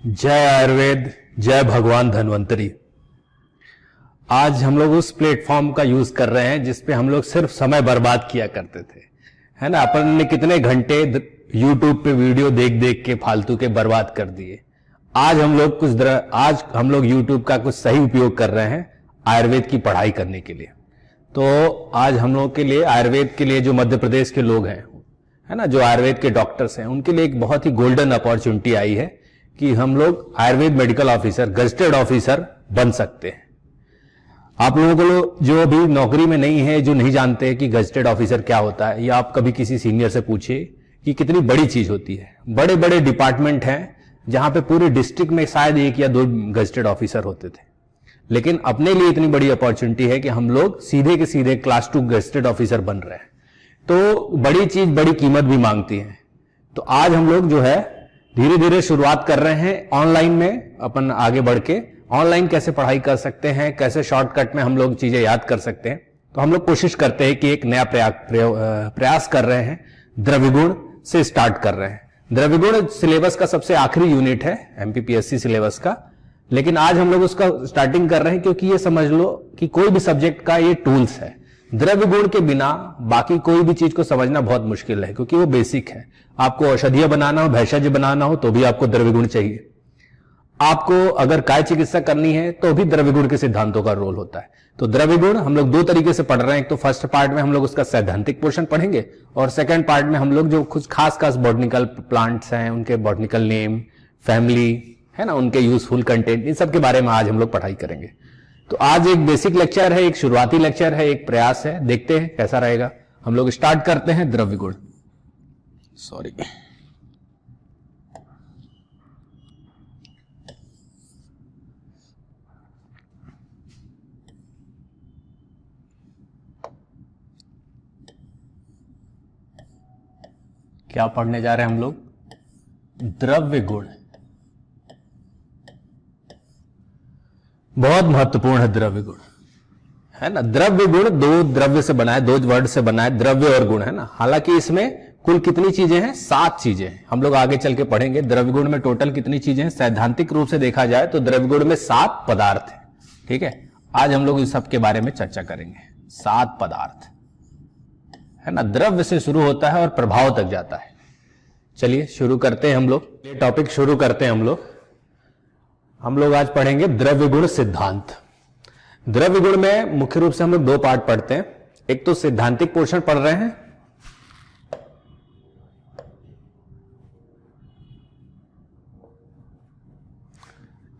जय आयुर्वेद, जय भगवान धन्वंतरी। आज हम लोग उस प्लेटफॉर्म का यूज कर रहे हैं जिसपे हम लोग सिर्फ समय बर्बाद किया करते थे, है ना। अपन ने कितने घंटे यूट्यूब पे वीडियो देख देख के फालतू के बर्बाद कर दिए। आज हम लोग यूट्यूब का कुछ सही उपयोग कर रहे हैं आयुर्वेद की पढ़ाई करने के लिए। तो आज हम लोग के लिए, आयुर्वेद के लिए, जो मध्य प्रदेश के लोग हैं, है ना, जो आयुर्वेद के डॉक्टर्स हैं, उनके लिए एक बहुत ही गोल्डन अपॉर्चुनिटी आई है कि हम लोग Ayurveda medical officer, gazetted officer बन सकते हैं। आप लोगों को जो अभी नौकरी में नहीं है, जो नहीं जानते हैं कि गजेटेड ऑफिसर क्या होता है, या आप कभी किसी सीनियर से पूछिए कि कितनी बड़ी चीज होती है। बड़े बड़े डिपार्टमेंट हैं जहां पे पूरे डिस्ट्रिक्ट में शायद 1 या 2 गजेटेड ऑफिसर होते थे, लेकिन अपने लिए इतनी बड़ी अपॉर्चुनिटी है कि हम लोग सीधे के सीधे क्लास 2 गजेटेड ऑफिसर बन रहे हैं। तो बड़ी चीज बड़ी कीमत भी मांगती है। तो आज हम लोग जो है धीरे धीरे शुरुआत कर रहे हैं ऑनलाइन में। अपन आगे बढ़ के ऑनलाइन कैसे पढ़ाई कर सकते हैं, कैसे शॉर्टकट में हम लोग चीजें याद कर सकते हैं। तो हम लोग कोशिश करते हैं कि एक नया प्रयास कर रहे हैं, द्रव्यगुण से स्टार्ट कर रहे हैं। द्रव्यगुण सिलेबस का सबसे आखिरी यूनिट है एमपीपीएससी सिलेबस का, लेकिन आज हम लोग उसका स्टार्टिंग कर रहे हैं क्योंकि ये समझ लो कि कोई भी सब्जेक्ट का ये टूल्स है। द्रव्य गुण के बिना बाकी कोई भी चीज को समझना बहुत मुश्किल है, क्योंकि वो बेसिक है। आपको औषधीय बनाना हो, भेषज बनाना हो, तो भी आपको द्रव्य गुण चाहिए। आपको अगर काय चिकित्सा करनी है तो भी द्रव्य गुण के सिद्धांतों का रोल होता है। तो द्रव्य गुण हम लोग 2 तरीके से पढ़ रहे हैं। एक तो फर्स्ट पार्ट में हम लोग उसका सैद्धांतिक पोर्शन पढ़ेंगे, और सेकंड पार्ट में हम लोग जो कुछ खास बॉटनिकल प्लांट्स हैं, उनके बॉटनिकल नेम, फैमिली, है ना, उनके यूजफुल कंटेंट, इन सब के बारे में आज हम लोग पढ़ाई करेंगे। तो आज एक बेसिक लेक्चर है, एक शुरुआती लेक्चर है, एक प्रयास है। देखते हैं कैसा रहेगा। हम लोग स्टार्ट करते हैं द्रव्य गुण। सॉरी, क्या पढ़ने जा रहे हैं हम लोग? द्रव्य गुण। बहुत महत्वपूर्ण है द्रव्य गुण, है ना। द्रव्य गुण 2 द्रव्य से बना है, 2 वर्ड से बना है, द्रव्य और गुण, है ना। हालांकि इसमें कुल कितनी चीजें हैं? 7 चीजें। हम लोग आगे चल के पढ़ेंगे द्रव्य गुण में टोटल कितनी चीजें हैं। सैद्धांतिक रूप से देखा जाए तो द्रव्य गुण में 7 पदार्थ है। ठीक है, आज हम लोग इस सब के बारे में चर्चा करेंगे। 7 पदार्थ, है ना। द्रव्य से शुरू होता है और प्रभाव तक जाता है। चलिए शुरू करते हैं हम लोग, ये टॉपिक शुरू करते हैं हम लोग आज पढ़ेंगे द्रव्य गुण सिद्धांत। द्रव्य गुण में मुख्य रूप से हम लोग 2 पार्ट पढ़ते हैं। एक तो सैद्धांतिक पोर्शन पढ़ रहे हैं,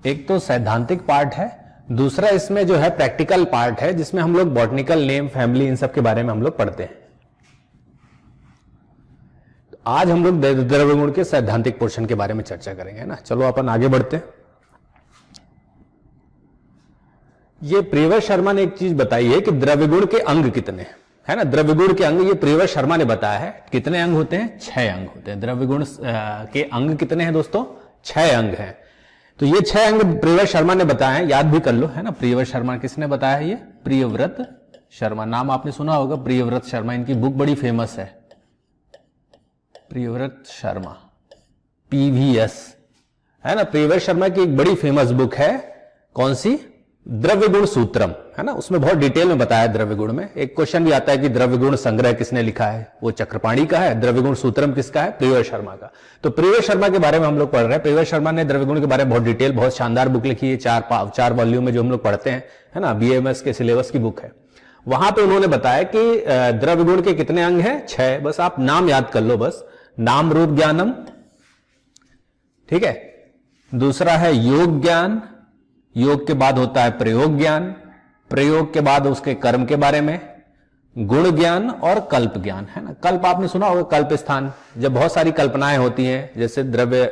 एक तो सैद्धांतिक पार्ट है, दूसरा इसमें जो है प्रैक्टिकल पार्ट है, जिसमें हम लोग बॉटनिकल नेम, फैमिली, इन सब के बारे में हम लोग पढ़ते हैं। तो आज हम लोग द्रव्य गुण के सैद्धांतिक पोर्शन के बारे में चर्चा करेंगे, है ना। चलो अपन आगे बढ़ते हैं। ये प्रियव्रत शर्मा ने एक चीज बताई है कि द्रव्य गुण के अंग कितने हैं, है ना। द्रव्य गुण के अंग ये प्रियव्रत शर्मा ने बताया है। कितने अंग होते हैं? 6 अंग होते हैं। द्रव्य गुण के अंग कितने हैं दोस्तों? 6 अंग हैं। तो ये 6 अंग प्रियव्रत शर्मा ने बताया है, याद भी कर लो, है ना। प्रियव्रत शर्मा किसने बताया है? ये प्रियव्रत शर्मा, नाम आपने सुना होगा, प्रियव्रत शर्मा। इनकी बुक बड़ी फेमस है, प्रियव्रत शर्मा, PVS, है ना। प्रियव्रत शर्मा की एक बड़ी फेमस बुक है, कौन सी? द्रव्य गुण सूत्रम, है ना। उसमें बहुत डिटेल में बताया द्रव्य गुण में। एक क्वेश्चन भी आता है कि द्रव्य गुण संग्रह किसने लिखा है? वो चक्रपाणी का है। द्रव्य गुण सूत्रम किसका है? प्रियव्रत शर्मा का। तो प्रियव्रत शर्मा के बारे में हम लोग पढ़ रहे हैं। प्रियव्रत शर्मा ने द्रव्य गुण के बारे में बहुत डिटेल, बहुत शानदार बुक लिखी है। 4 वॉल्यूम में जो हम लोग पढ़ते हैं, है ना, BAMS के सिलेबस की बुक है। वहां पे उन्होंने बताया कि द्रव्य गुण के कितने अंग हैं? 6। बस आप नाम याद कर लो, बस। नाम रूप ज्ञानम, ठीक है। दूसरा है योग ज्ञान, योग के बाद होता है प्रयोग ज्ञान, प्रयोग के बाद उसके कर्म के बारे में, गुण ज्ञान और कल्प ज्ञान, है ना। कल्प आपने सुना होगा, कल्प स्थान, जब बहुत सारी कल्पनाएं होती हैं, जैसे द्रव्य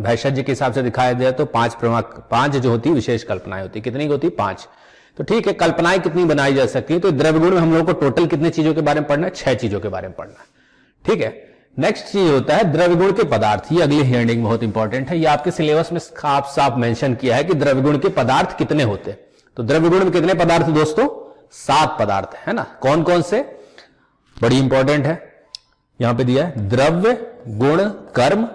भेषज के हिसाब से दिखाया जाए तो 5 जो होती है विशेष कल्पनाएं होती है। कितनी होती? 5। तो ठीक है, कल्पनाएं कितनी बनाई जा सकती है? तो द्रव्य गुण में हम लोगों को टोटल कितनी चीजों के बारे में पढ़ना है? 6 चीजों के बारे में पढ़ना है। ठीक है, नेक्स्ट चीज होता है द्रव्य गुण के पदार्थ। ये अगली हेडिंग बहुत इंपॉर्टेंट है। ये आपके सिलेबस में साफ मेंशन किया है कि द्रव्य गुण के पदार्थ कितने होते हैं। तो द्रव्य गुण में कितने पदार्थ दोस्तों? 7 पदार्थ, है ना। कौन कौन से? बड़ी इंपॉर्टेंट है, यहां पे दिया है। द्रव्य, गुण, कर्म,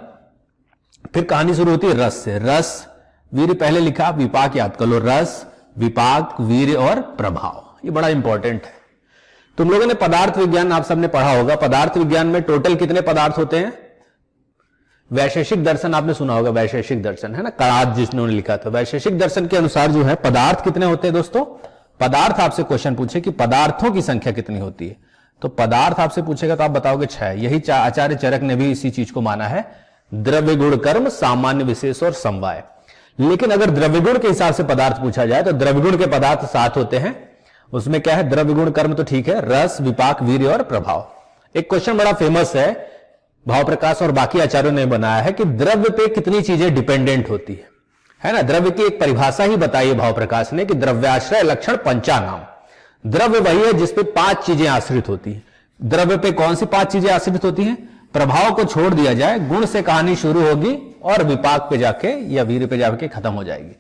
फिर कहानी शुरू होती है रस से। रस वीर पहले लिखा, विपाक याद कर लो, रस विपाक वीर और प्रभाव, ये बड़ा इंपॉर्टेंट है। तुम लोगों ने पदार्थ विज्ञान आप सबने पढ़ा होगा, पदार्थ विज्ञान में टोटल कितने पदार्थ होते हैं? वैशेषिक दर्शन आपने सुना होगा, वैशेषिक दर्शन है ना, कणाद जिसने लिखा था। वैशेषिक दर्शन के अनुसार जो है पदार्थ कितने होते हैं दोस्तों? पदार्थ आपसे क्वेश्चन पूछे कि पदार्थों की संख्या कितनी होती है, तो पदार्थ आपसे पूछेगा तो आप बताओगे 6। यही आचार्य चरक ने भी इसी चीज को माना है, द्रव्य गुण कर्म, सामान्य विशेष और समवाय। लेकिन अगर द्रव्य गुण के हिसाब से पदार्थ पूछा जाए तो द्रव्य गुण के पदार्थ 7 होते हैं। उसमें क्या है? द्रव्य गुण कर्म तो ठीक है, रस विपाक वीर्य और प्रभाव। एक क्वेश्चन बड़ा फेमस है, भाव प्रकाश और बाकी आचार्यों ने बनाया है कि द्रव्य पे कितनी चीजें डिपेंडेंट होती है ना। द्रव्य की एक परिभाषा ही बताई है भाव प्रकाश ने कि द्रव्याश्रय लक्षण पंचानाम। द्रव्य वही है जिसपे 5 चीजें आश्रित होती है। द्रव्य पे कौन सी 5 चीजें आश्रित होती हैं? प्रभाव को छोड़ दिया जाए, गुण से कहानी शुरू होगी और विपाक पे जाके या वीर्य पे जाके खत्म हो जाएगी।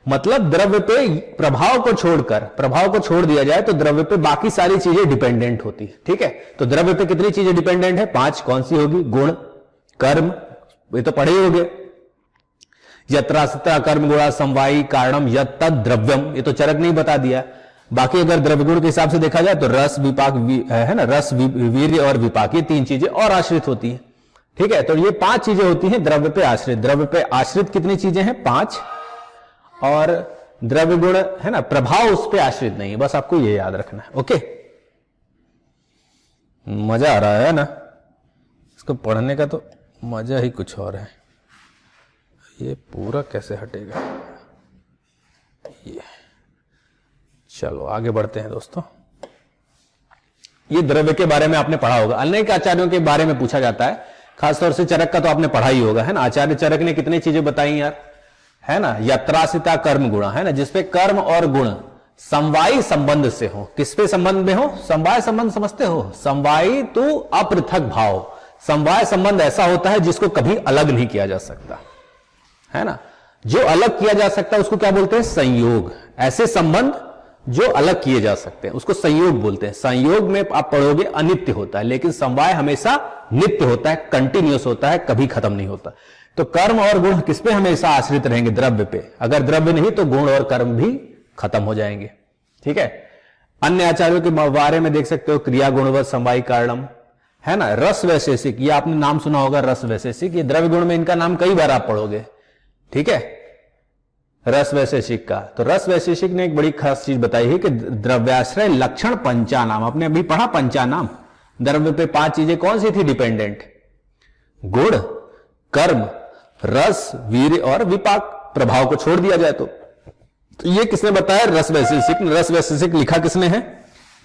मतलब द्रव्य पे प्रभाव को छोड़कर, प्रभाव को छोड़ दिया जाए तो द्रव्य पे बाकी सारी चीजें डिपेंडेंट होती है। ठीक है, तो द्रव्य पे कितनी चीजें डिपेंडेंट है? 5। कौन सी होगी? गुण कर्म, ये तो पढ़े ही होगे, यत्रासता कर्म गुणा समवायी कारणम यत तद द्रव्यम, ये तो चरक नहीं बता दिया। बाकी अगर द्रव्य गुण के हिसाब से देखा जाए तो रस विपाक है ना, रस वीर्य और विपाक, ये 3 चीजें और आश्रित होती है। ठीक है, तो ये 5 चीजें होती हैं द्रव्य पे आश्रित। द्रव्य पे आश्रित कितनी चीजें हैं? 5। और द्रव्य गुण है ना, प्रभाव उस पे आश्रित नहीं है, बस आपको ये याद रखना है। ओके, मजा आ रहा है ना, इसको पढ़ने का तो मजा ही कुछ और है। ये पूरा कैसे हटेगा ये? चलो आगे बढ़ते हैं दोस्तों। ये द्रव्य के बारे में आपने पढ़ा होगा, अनेक आचार्यों के बारे में पूछा जाता है, खासतौर से चरक का तो आपने पढ़ा ही होगा, है ना। आचार्य चरक ने कितनी चीजें बताई यार, है ना, यत्रासिता कर्म गुणा, है ना, जिसपे कर्म और गुण समवायी संबंध से हो। किसपे संबंध में हो? समवाय संबंध समझते हो? समवायी तो अपृथक भाव। समवाय संबंध ऐसा होता है जिसको कभी अलग नहीं किया जा सकता, है ना। जो अलग किया जा सकता है उसको क्या बोलते हैं? संयोग। ऐसे संबंध जो अलग किए जा सकते हैं उसको संयोग बोलते हैं। संयोग में आप पढ़ोगे अनित्य होता है, लेकिन समवाय हमेशा नित्य होता है, कंटिन्यूअस होता है, कभी खत्म नहीं होता। तो कर्म और गुण किस पे हमेशा आश्रित रहेंगे? द्रव्य पे। अगर द्रव्य नहीं तो गुण और कर्म भी खत्म हो जाएंगे। ठीक है, अन्य आचार्यों के बारे में देख सकते हो, क्रिया गुणवत समवायी कारणम, है ना। रस वैशेषिक, ये आपने नाम सुना होगा, रस वैशेषिक, ये द्रव्य गुण में इनका नाम कई बार आप पढ़ोगे। ठीक है, रस वैशेषिक का। तो रस वैशेषिक ने एक बड़ी खास चीज बताई है कि द्रव्याश्रय लक्षण पंचानाम, आपने अभी पढ़ा पंचानाम। द्रव्य पे 5 चीजें कौन सी थी डिपेंडेंट? गुण कर्म रस वीर्य और विपाक। प्रभाव को छोड़ दिया जाए तो ये किसने बताया? रस वैशेषिक। रस वैशेषिक लिखा किसने है?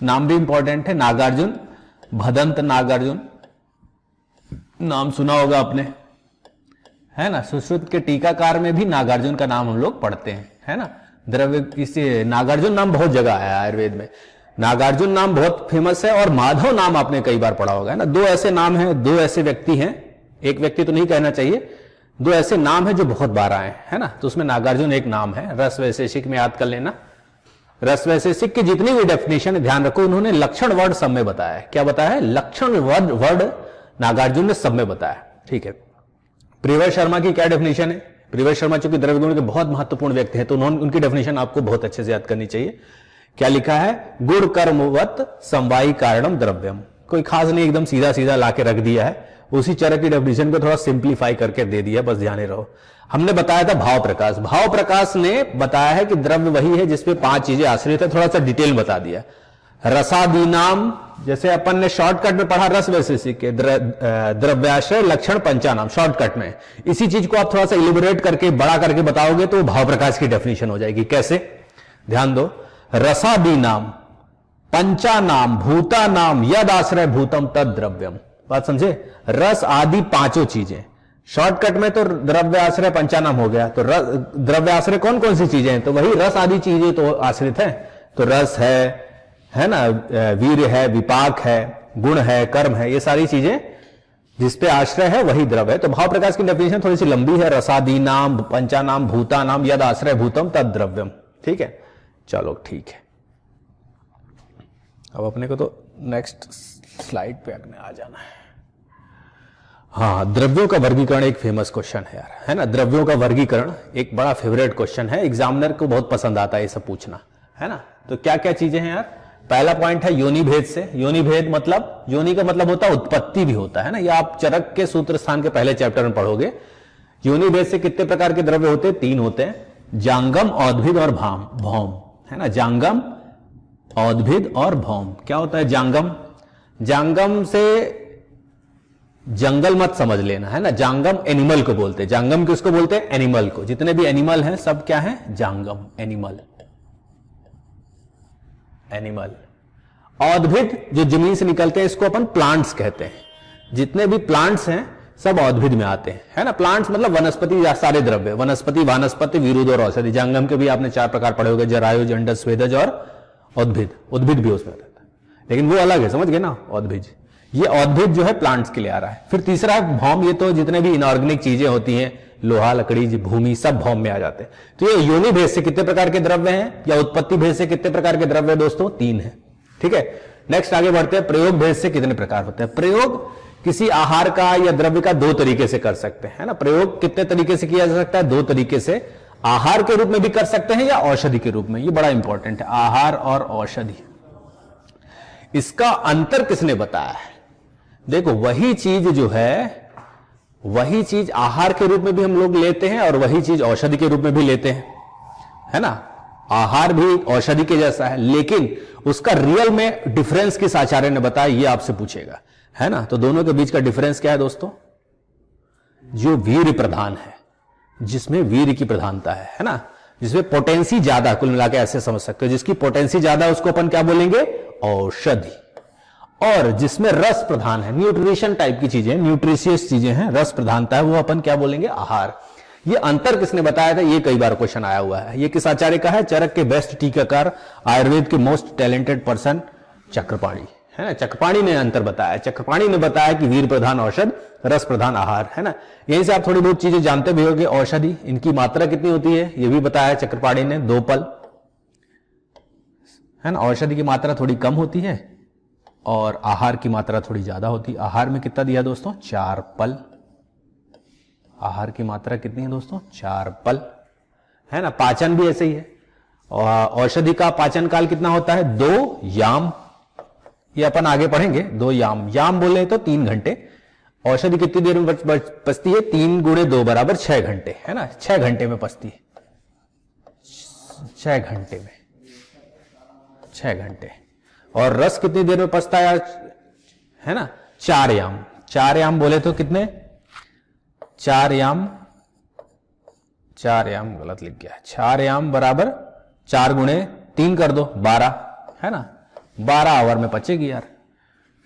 नाम भी इंपॉर्टेंट है, नागार्जुन, भदंत नागार्जुन, नाम सुना होगा आपने, है ना। सुश्रुत के टीकाकार में भी नागार्जुन का नाम हम लोग पढ़ते हैं, है ना। द्रव्य किसी नागार्जुन नाम बहुत जगह आया आयुर्वेद में, नागार्जुन नाम बहुत फेमस है। और माधव नाम आपने कई बार पढ़ा होगा, है ना। 2 ऐसे नाम हैं, 2 ऐसे व्यक्ति हैं, एक व्यक्ति तो नहीं कहना चाहिए, 2 ऐसे नाम हैं जो बहुत बार आए, है ना। तो उसमें नागार्जुन एक नाम है। रस वैशेषिक में याद कर लेना। रस वैशेषिक की जितनी भी डेफिनेशन है ध्यान रखो, उन्होंने लक्षण वर्ड सब में बताया है। क्या बताया है? लक्षण वर्ड नागार्जुन ने सब में बताया। ठीक है, प्रियवर शर्मा की क्या डेफिनेशन है? प्रियवर शर्मा चूंकि द्रव्य गुण के बहुत महत्वपूर्ण व्यक्ति हैं तो उन्होंने उनकी डेफिनेशन आपको बहुत अच्छे से याद करनी चाहिए। क्या लिखा है? गुण कर्मवत समवायी कारणम द्रव्यम। कोई खास नहीं, एकदम सीधा सीधा लाके रख दिया है। उसी चरक की डेफिनेशन को थोड़ा सिंप्लीफाई करके दे दिया, बस ध्यान रहो। हमने बताया था भाव प्रकाश। भाव प्रकाश ने बताया है कि द्रव्य वही है जिसपे 5 चीजें आश्रित है, थोड़ा सा डिटेल बता दिया। रसादी नाम, जैसे अपन ने शॉर्टकट में पढ़ा रस वैशेषिक के, द्रव्याश्रय लक्षण पंचानाम, शॉर्टकट में। इसी चीज को आप थोड़ा सा इलिबरेट करके बड़ा करके बताओगे तो भाव प्रकाश की डेफिनेशन हो जाएगी। कैसे? ध्यान दो। रसादी नाम पंचानाम भूतानाम यद आश्रय भूतम तद द्रव्यम। बात समझे? रस आदि 5 चीजें। शॉर्टकट में तो द्रव्याश्रय पंचानाम हो गया, तो द्रव्याश्रय कौन कौन सी चीजें हैं? तो वही रस आदि चीजें तो आश्रित है। तो रस है ना, वीर्य है, विपाक है, गुण है, कर्म है, ये सारी चीजें जिसपे आश्रय है वही द्रव्य है। तो भाव प्रकाश की डेफिनेशन थोड़ी सी लंबी है। रसादी नाम पंचानाम भूतानाम यद आश्रय भूतम तद द्रव्यम। ठीक है, चलो ठीक है। अब अपने को तो नेक्स्ट स्लाइड पे आ जाना है। हाँ, द्रव्यों का वर्गीकरण एक फेमस क्वेश्चन है यार, है ना। द्रव्यों का वर्गीकरण एक बड़ा फेवरेट क्वेश्चन है, एग्जामिनर को बहुत पसंद आता है ये सब पूछना, है ना। तो क्या क्या चीजें हैं यार। पहला पॉइंट है योनि भेद से। योनि भेद मतलब, योनि का मतलब होता है उत्पत्ति भी होता है ना, ये आप चरक के सूत्र स्थान के पहले चैप्टर में पढ़ोगे। योनि भेद से कितने प्रकार के द्रव्य होते हैं? 3 होते हैं, जांगम, औद्भिद और भौम, है ना। जांगम, औद्भिद और भौम। क्या होता है जांगम? जांगम से जंगल मत समझ लेना, है ना। जांगम एनिमल को बोलते हैं। जांगम किसको बोलते हैं? एनिमल को। जितने भी एनिमल हैं सब क्या है? जांगम, एनिमल, एनिमल। औद्भिद जो जमीन से निकलते हैं इसको अपन प्लांट्स कहते हैं। जितने भी प्लांट्स हैं सब औद्भिद में आते हैं, है ना। प्लांट्स मतलब वनस्पति या सारे द्रव्य, वनस्पति, वानस्पति, विरुद्ध और औषधि। जांगम के भी आपने 4 प्रकार पढ़े होंगे, जरायुज, अंडज, स्वेदज और उद्भिद। उद्भिद भी उसमें रहता है, लेकिन वो अलग है, समझ गए ना। औद्भिद, ये औद्भिद जो है प्लांट्स के लिए आ रहा है। फिर तीसरा है भौम। ये तो जितने भी इनऑर्गेनिक चीजें होती हैं, लोहा, लकड़ी, भूमि, सब भौम में आ जाते हैं। तो ये योनि भेद से कितने प्रकार के द्रव्य हैं, या उत्पत्ति भेद से कितने प्रकार के द्रव्य दोस्तों? 3 है, ठीक है। नेक्स्ट आगे बढ़ते हैं, प्रयोग भेद से कितने प्रकार होते हैं। प्रयोग किसी आहार का या द्रव्य का 2 तरीके से कर सकते हैं, है ना। प्रयोग कितने तरीके से किया जा सकता है? 2 तरीके से। आहार के रूप में भी कर सकते हैं या औषधि के रूप में। ये बड़ा इंपॉर्टेंट है, आहार और औषधि। इसका अंतर किसने बताया है? देखो, वही चीज जो है, वही चीज आहार के रूप में भी हम लोग लेते हैं और वही चीज औषधि के रूप में भी लेते हैं, है ना। आहार भी औषधि के जैसा है, लेकिन उसका रियल में डिफरेंस किस आचार्य ने बताया, ये आपसे पूछेगा, है ना। तो दोनों के बीच का डिफरेंस क्या है दोस्तों? जो वीर्य प्रधान है, जिसमें वीर्य की प्रधानता है ना, जिसमें पोटेंसी ज्यादा, कुल मिलाकर ऐसे समझ सकते हो, जिसकी पोटेंसी ज्यादा उसको अपन क्या बोलेंगे? औषधि। और जिसमें रस प्रधान है, न्यूट्रिशन टाइप की चीजें, न्यूट्रिशियस चीजें हैं, रस प्रधानता है, वो अपन क्या बोलेंगे? आहार। ये अंतर किसने बताया था? ये कई बार क्वेश्चन आया हुआ है। ये किस आचार्य का है? चरक के बेस्ट टीकाकार, आयुर्वेद के मोस्ट टैलेंटेड पर्सन चक्रपाणी, है ना। चक्रपाणी ने अंतर बताया। चक्रपाणी ने बताया कि वीर प्रधान औषध, रस प्रधान आहार, है ना। यहीं से आप थोड़ी बहुत चीजें जानते भी होंगे। औषधि, इनकी मात्रा कितनी होती है ये भी बताया चक्रपाणी ने, 2 पल, है ना। औषधि की मात्रा थोड़ी कम होती है और आहार की मात्रा थोड़ी ज्यादा होती है। आहार में कितना दिया दोस्तों? 4 पल। आहार की मात्रा कितनी है दोस्तों? 4 पल, है ना। पाचन भी ऐसे ही है। और औषधि का पाचन काल कितना होता है? 2 याम। ये अपन आगे पढ़ेंगे। 2 याम, याम बोले तो 3 घंटे। औषधि कितनी देर में पचती है? 3 गुणे 2 बराबर 6 घंटे, है ना। 6 घंटे में पचती है, 6 घंटे में, 6 घंटे। और रस कितनी देर में पचता है ना? 4 याम। 4 याम बोले तो कितने? 4 याम, 4 याम गलत लिख गया। 4 याम बराबर 4 गुणे 3 कर दो, 12, है ना। 12 आवर में पचेगी यार,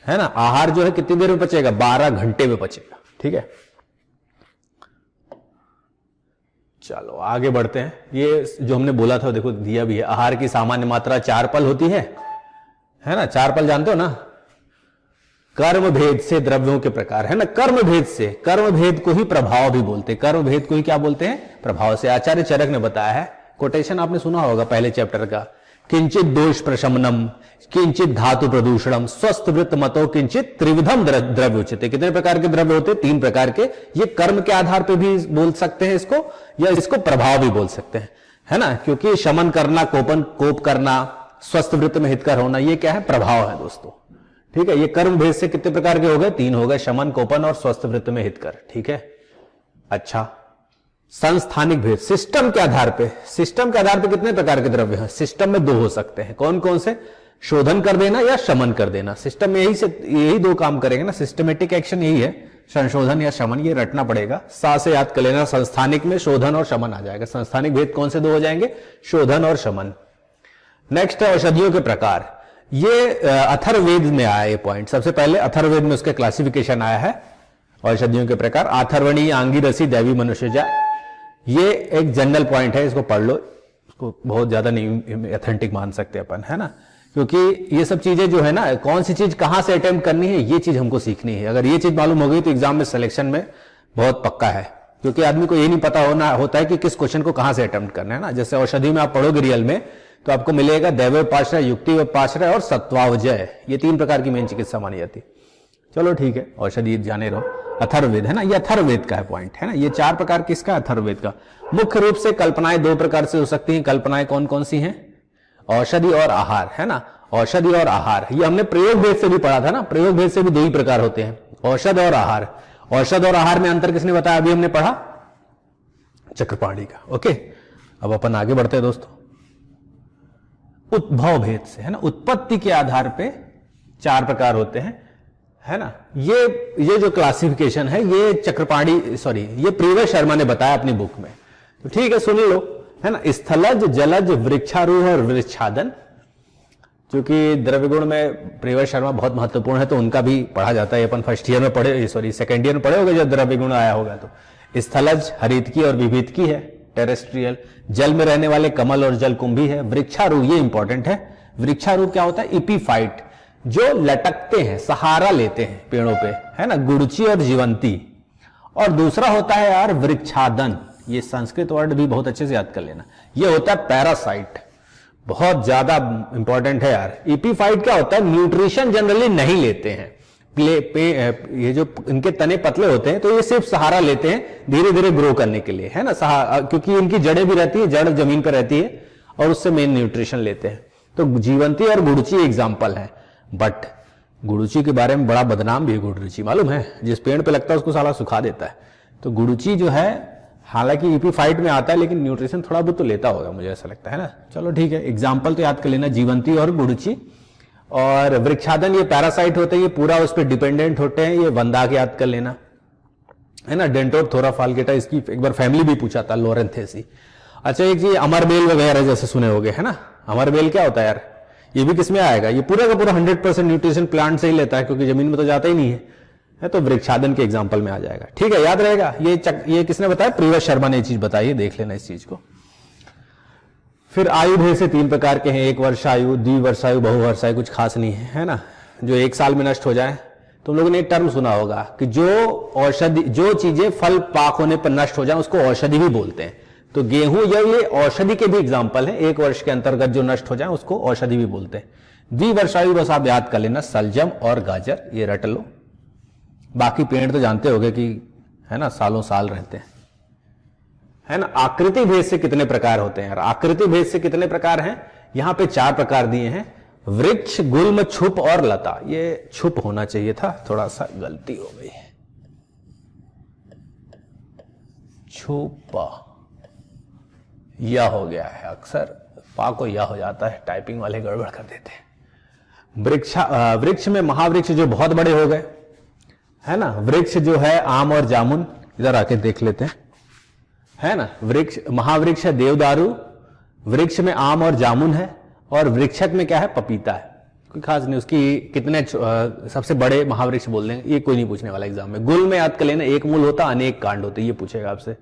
है ना। आहार जो है कितनी देर में पचेगा? 12 घंटे में पचेगा, ठीक है। चलो आगे बढ़ते हैं। ये जो हमने बोला था देखो दिया भी है। आहार की सामान्य मात्रा 4 पल होती है ना। 4 पल जानते हो ना। कर्म भेद से द्रव्यों के प्रकार, है ना। कर्म भेद से, कर्म भेद को ही प्रभाव भी बोलते हैं। कर्म भेद को ही क्या बोलते हैं? प्रभाव से। आचार्य चरक ने बताया है, कोटेशन आपने सुना होगा पहले चैप्टर का, किंचित दोष प्रशमनम, किंचित धातु प्रदूषणम, स्वस्थ वृत्त मतो, किंचित त्रिविधम द्रव्य उचित। कितने प्रकार के द्रव्य होते हैं? 3 प्रकार के। ये कर्म के आधार पर भी बोल सकते हैं इसको, या इसको प्रभाव भी बोल सकते हैं, है ना। क्योंकि शमन करना, कोप करना, स्वस्थ वृत्त में हितकर होना, ये क्या है? प्रभाव है दोस्तों, ठीक है। ये कर्म भेद से कितने प्रकार के हो गए? 3 हो गए, शमन, कोपन और स्वस्थ वृत्त में हितकर, ठीक है। अच्छा, संस्थानिक भेद, सिस्टम के आधार पे, सिस्टम के आधार पे कितने प्रकार के द्रव्य हैं? सिस्टम में 2 हो सकते हैं। कौन कौन से? शोधन कर देना या शमन कर देना। सिस्टम में यही 2 काम करेंगे ना। सिस्टमेटिक एक्शन यही है, संशोधन या शमन। ये रटना पड़ेगा, सा से याद कर लेना। संस्थानिक में शोधन और शमन आ जाएगा। संस्थानिक भेद कौन से 2 हो जाएंगे? शोधन और शमन। नेक्स्ट है औषधियों के प्रकार। ये अथर्ववेद में आया ये पॉइंट। सबसे पहले अथर्ववेद में उसका क्लासिफिकेशन आया है औषधियों के प्रकार। आथर्वणी, आंगिरसी, दैवी, मनुष्यजा। ये एक जनरल पॉइंट है, इसको पढ़ लो। इसको बहुत ज्यादा नहीं ऑथेंटिक मान सकते अपन, है ना। क्योंकि ये सब चीजें जो है ना, कौन सी चीज कहां से अटेम्प्ट करनी है, ये चीज हमको सीखनी है। अगर ये चीज मालूम हो गई तो एग्जाम में सिलेक्शन में बहुत पक्का है। क्योंकि आदमी को ये नहीं पता होता है कि किस क्वेश्चन को कहां से अटेम्प्ट करना है ना। जैसे औषधि में आप पढ़ोगे रियल में तो आपको मिलेगा दैवोपाश्रय, युक्तिपाश्रय और सत्वावजय। ये 3 प्रकार की मेन चिकित्सा मानी जाती है, चलो ठीक है, औषधि जाने रहो। अथर्ववेद है ना, ये अथर्ववेद का है पॉइंट, है ना। ये 4 प्रकार किसका? अथर्ववेद का। मुख्य रूप से कल्पनाएं 2 प्रकार से हो सकती हैं। कल्पनाएं कौन कौन सी हैं? औषधि और आहार, है ना। औषधि और आहार, ये हमने प्रयोग भेद से भी पढ़ा था ना। प्रयोग भेद से भी 2 ही प्रकार होते हैं, औषध और आहार। औषध और आहार में अंतर किसने बताया? अभी हमने पढ़ा, चक्रपाणी का। ओके, अब अपन आगे बढ़ते हैं दोस्तों। उद्भव भेद से, है ना, उत्पत्ति के आधार पे 4 प्रकार होते हैं, है ना। ये जो क्लासिफिकेशन है ये चक्रपाणी सॉरी ये प्रियव्रत शर्मा ने बताया अपनी बुक में, तो ठीक है सुन लो, है ना। स्थलज, जलज, वृक्षारूढ़ और वृक्षादन, क्योंकि द्रव्य गुण में प्रियव्रत शर्मा बहुत महत्वपूर्ण है, तो उनका भी पढ़ा जाता है। अपन फर्स्ट ईयर में पढ़े, सॉरी सेकेंड ईयर में पढ़े होगे जब द्रव्य गुण आया होगा। तो स्थलज हरितकी और विभितकी है, टेरेस्ट्रियल। जल में रहने वाले कमल और जलकुंभी है। वृक्षारूढ़, ये इंपॉर्टेंट है। वृक्षारूढ़ क्या होता है? इपीफाइट, जो लटकते हैं, सहारा लेते हैं पेड़ों पे, है ना। गुड़ची और जीवंती। और दूसरा होता है यार वृक्षादन, ये संस्कृत वर्ड भी बहुत अच्छे से याद कर लेना। ये होता है पैरासाइट, बहुत ज्यादा इंपॉर्टेंट है यार। इपीफाइट क्या होता है? न्यूट्रिशन जनरली नहीं लेते हैं। ये जो इनके तने पतले होते हैं, तो ये सिर्फ सहारा लेते हैं धीरे धीरे ग्रो करने के लिए, है ना। क्योंकि इनकी जड़ें भी रहती है, जड़ जमीन पर रहती है और उससे मेन न्यूट्रिशन लेते हैं। तो जीवंती और गुड़ची एग्जाम्पल है। बट गुड़ची के बारे में बड़ा बदनाम भी है गुड़ची, मालूम है। जिस पेड़ पे लगता है उसको साला सुखा देता है। तो गुड़ची जो है, हालांकि इपीफाइट में आता है, लेकिन न्यूट्रिशन थोड़ा बहुत तो लेता होगा, मुझे ऐसा लगता है ना। चलो ठीक है, एग्जाम्पल तो याद कर लेना, जीवंती और गुड़ची। और वृक्षादन ये पैरासाइट होते हैं, ये पूरा उस पर डिपेंडेंट होते हैं। ये वंदाक याद कर लेना, है ना। डेंटोथोरा फाल्गेटा, इसकी एक बार फैमिली भी पूछा था, लोरेंथेसी। अच्छा, एक जी अमरबेल वगैरह जैसे सुने होगे, है ना। अमरबेल क्या होता है यार? ये भी किसमें आएगा? ये पूरा का पूरा 100% न्यूट्रिशन प्लांट से ही लेता है, क्योंकि जमीन में तो जाता ही नहीं है। तो वृक्षादन के एग्जाम्पल में आ जाएगा, ठीक है, याद रहेगा। ये किसने बताया? प्रियव्रत शर्मा ने ये चीज बताई, देख लेना इस चीज को। फिर आयु भेद से 3 प्रकार के हैं, 1 वर्षायु, द्विवर्षायु, बहुवर्षायु, कुछ खास नहीं है ना। जो 1 साल में नष्ट हो जाए, तुम लोगों ने एक टर्म सुना होगा कि जो चीजें फल पाक होने पर नष्ट हो जाए उसको औषधि भी बोलते हैं। तो गेहूं या ये औषधि के भी एग्जाम्पल है। 1 वर्ष के अंतर्गत जो नष्ट हो जाए उसको औषधि भी बोलते हैं। द्विवर्षायु बस आप याद कर लेना, सलजम और गाजर, ये रट लो। बाकी पेड़ तो जानते होगे कि, है ना, सालों साल रहते हैं, है ना। आकृति भेद से कितने प्रकार होते हैं यार? आकृति भेद से कितने प्रकार हैं? यहां पे 4 प्रकार दिए हैं, वृक्ष, गुल्म, छुप और लता। ये छुप होना चाहिए था, थोड़ा सा गलती हो गई। छुपा यह हो गया है, अक्सर पा को यह हो जाता है, टाइपिंग वाले गड़बड़ कर देते हैं। वृक्ष में महावृक्ष जो बहुत बड़े हो गए, है ना। वृक्ष जो है आम और जामुन, इधर आके देख लेते हैं, है ना। वृक्ष महावृक्ष है देवदारू, वृक्ष में आम और जामुन है, और वृक्षक में क्या है? पपीता है। कोई खास नहीं, उसकी कितने सबसे बड़े महावृक्ष बोल देंगे, ये कोई नहीं पूछने वाला एग्जाम में। गुल में याद कर लेना, एक मूल होता, अनेक कांड होते, ये पूछेगा आपसे,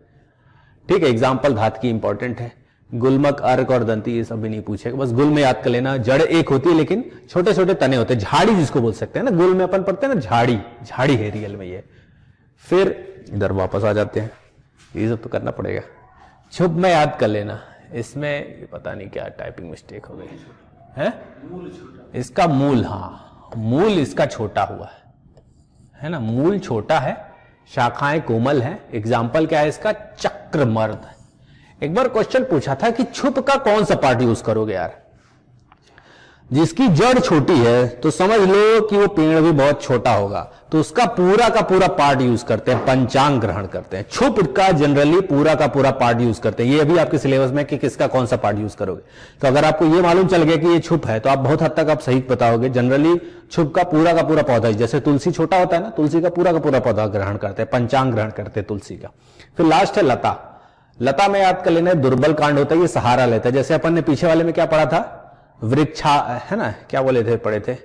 ठीक है। एग्जाम्पल धात की इंपॉर्टेंट है। गुल्मक, अर्क और दंती, ये सब भी नहीं पूछेगा, बस गुल में याद कर लेना। जड़ एक होती है लेकिन छोटे छोटे तने होते हैं, झाड़ी जिसको बोल सकते हैं ना। गुल में अपन पढ़ते हैं ना, झाड़ी है रियल में ये। फिर इधर वापस आ जाते हैं, ये सब तो करना पड़ेगा। छुप में याद कर लेना, इसमें पता नहीं क्या टाइपिंग मिस्टेक हो गई है। इसका मूल, हाँ, मूल इसका छोटा हुआ है ना। मूल छोटा है, शाखाएं कोमल है। एग्जाम्पल क्या है इसका? चक्रमर्द। एक बार क्वेश्चन पूछा था कि छुप का कौन सा पार्ट यूज करोगे यार? जिसकी जड़ छोटी है तो समझ लो कि वो पेड़ भी बहुत छोटा होगा, तो उसका पूरा का पूरा पार्ट यूज करते हैं, पंचांग ग्रहण करते हैं। छुप का जनरली पूरा का पूरा पार्ट यूज करते हैं। ये अभी आपके सिलेबस में कि किसका कौन सा पार्ट यूज करोगे। तो अगर आपको ये मालूम चल गया कि ये छुप है, तो आप बहुत हद तक आप सही बताओगे। जनरली छुप का पूरा पौधा, जैसे तुलसी छोटा होता है ना, तुलसी का पूरा पौधा ग्रहण करते हैं, पंचांग ग्रहण करते हैं तुलसी का। फिर लास्ट है लता। लता में याद कर लेना, दुर्बल कांड होता है, ये सहारा लेता है। जैसे अपन ने पीछे वाले में क्या पढ़ा था? वृक्षा, है ना, क्या बोले थे, पढ़े थे,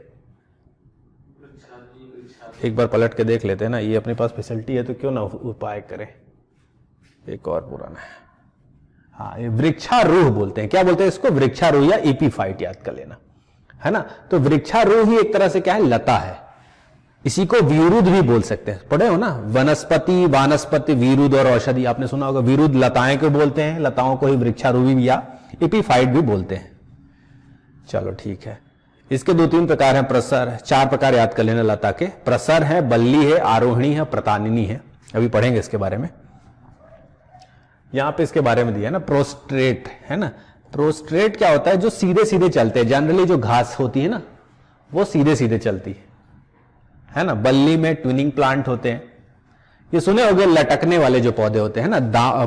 एक बार पलट के देख लेते हैं ना। ये अपने पास फैसिलिटी है तो क्यों ना उपाय करें, एक और पुराना है। हाँ, ये वृक्षारूढ़ बोलते हैं। क्या बोलते हैं इसको? वृक्षारूढ़ या एपीफाइट, याद कर लेना, है ना। तो वृक्षारूढ़ ही एक तरह से क्या है? लता है। इसी को वीरुद भी बोल सकते हैं, पढ़े हो ना। वनस्पति, वानस्पति, वीरुद और औषधि, आपने सुना होगा। वीरुद लताएं को बोलते हैं, लताओं को ही वृक्षारूढ़ या एपीफाइट भी बोलते हैं। चलो ठीक है, इसके 2-3 प्रकार हैं, प्रसर, 4 प्रकार याद कर लेना लता के। प्रसर है, बल्ली है, आरोहणी है, प्रतानिनी है। अभी पढ़ेंगे इसके बारे में। यहां पे इसके बारे में दिया है ना, प्रोस्ट्रेट है ना। प्रोस्ट्रेट क्या होता है? जो सीधे सीधे चलते हैं। जनरली जो घास होती है ना वो सीधे सीधे चलती है ना। बल्ली में ट्विनिंग प्लांट होते हैं। ये सुने होंगे लटकने वाले जो पौधे होते हैं ना,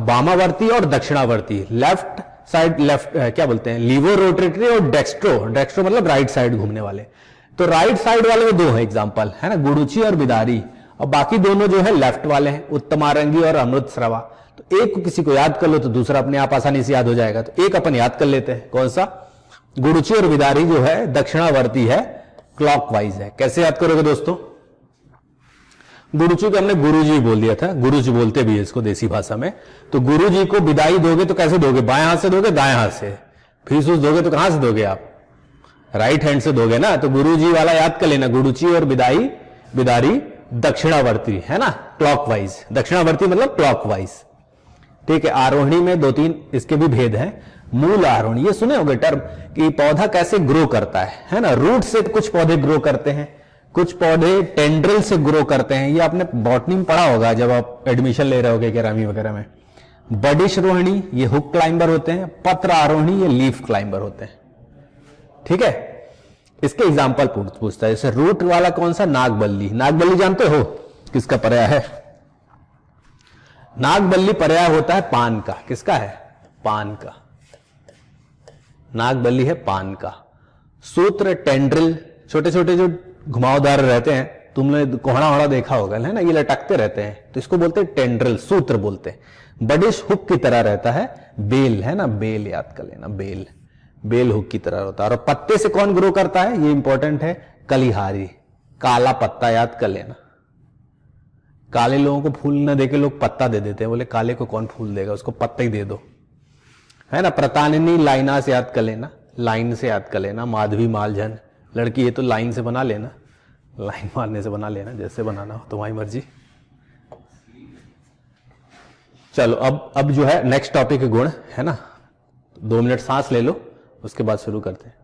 वामावर्ती और दक्षिणावर्ती। लेफ्ट साइड, लेफ्ट क्या बोलते हैं, लीवो रोटेटरी और डेक्स्ट्रो। डेक्स्ट्रो मतलब राइट साइड घूमने वाले। तो राइट साइड वाले में 2 है एग्जांपल है ना, गुड़ुची और बिदारी। और बाकी दोनों जो है लेफ्ट वाले हैं, उत्तमारंगी और अमृतस्रवा। तो एक को किसी को याद कर लो तो दूसरा अपने आप आसानी से याद हो जाएगा। तो एक अपन याद कर लेते हैं, कौन सा? गुड़ुची और बिदारी जो है दक्षिणावर्ती है, क्लॉकवाइज है। कैसे याद करोगे दोस्तों? गुरुजी को हमने गुरुजी बोल दिया था, गुरुजी बोलते भी है इसको देसी भाषा में। तो गुरुजी को विदाई दोगे तो कैसे दोगे? बाएं हाथ से दोगे, दाएं हाथ से। फीस दोगे तो कहां से दोगे आप? राइट हैंड से दोगे ना। तो गुरुजी वाला याद कर लेना, गुरुजी और विदाई, बिदारी दक्षिणावर्ती है ना, क्लॉकवाइज। दक्षिणावर्ती मतलब क्लॉकवाइज, ठीक है। आरोहणी में 2-3 इसके भी भेद हैं। मूल आरोहणी, ये सुने होंगे टर्म कि पौधा कैसे ग्रो करता है ना। रूट से कुछ पौधे ग्रो करते हैं, कुछ पौधे टेंड्रिल से ग्रो करते हैं। ये आपने बॉटनी में पढ़ा होगा जब आप एडमिशन ले रहे होगे केरामी वगैरह में। बडिश रोहिणी ये हुक क्लाइंबर होते हैं। पत्र आरोहणी ये लीफ क्लाइंबर होते हैं, ठीक है। इसके एग्जाम्पल पूछता है। जैसे रूट वाला कौन सा? नागबल्ली। नागबल्ली जानते हो किसका पर्याय है? नागबल्ली पर्याय होता है पान का। किसका है? पान का। नागबल्ली है पान का। सूत्र, टेंड्रिल, छोटे छोटे जो घुमावदार रहते हैं, तुमने कोहड़ा वोड़ा देखा होगा है ना, ये लटकते रहते हैं, तो इसको बोलते हैं टेंड्रिल, सूत्र बोलते हैं। बडिश हुक की तरह रहता है। बेल है ना, बेल याद कर लेना, बेल, बेल हुक की तरह होता है। और पत्ते से कौन ग्रो करता है? ये इंपॉर्टेंट है, कलिहारी, काला पत्ता याद कर लेना। काले लोगों को फूल न देके लोग पत्ता दे देते हैं, बोले काले को कौन फूल देगा, उसको पत्ता ही दे दो, है ना। प्रतानिनी लाइना से याद कर लेना, लाइन से याद कर लेना। माधवी, मालझन, लड़की ये तो लाइन से बना लेना, लाइन मारने से बना लेना, जैसे बनाना हो तुम्हारी मर्जी। चलो अब जो है नेक्स्ट टॉपिक गुण है ना। 2 मिनट सांस ले लो, उसके बाद शुरू करते हैं।